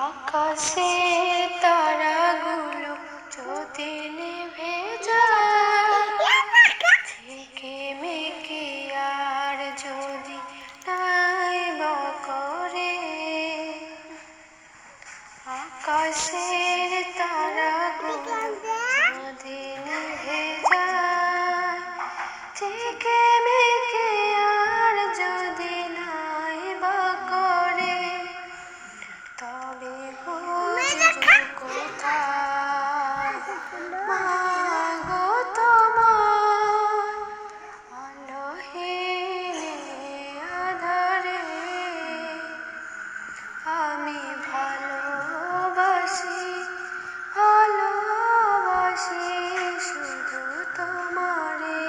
আকাশে তারাগুলো যদি নিভে যায়, ঝিকে মিকে আর যদি নাই বা করে, আকাশের তারাগুলো যদি নিভে যায়, ঝিকে মিকে আর যদি নাই বা করে, তবে বুঝবো কোথায় মাগো তোমার আলোহীন আঁধারে। আমি ভালোবাসি, ভালোবাসি শুধু তোমারে।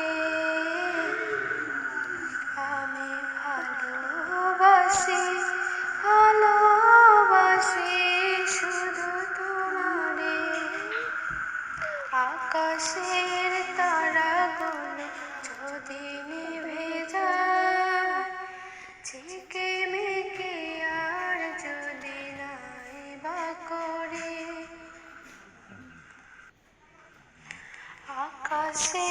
আমি ভালোবাসি, ভালোবাসি শুধু তোমারে। আকাশের তারাগুলো যদি নিভে যায়, ঝিকে মিকে আর যদি নাই বা করে, আকাশে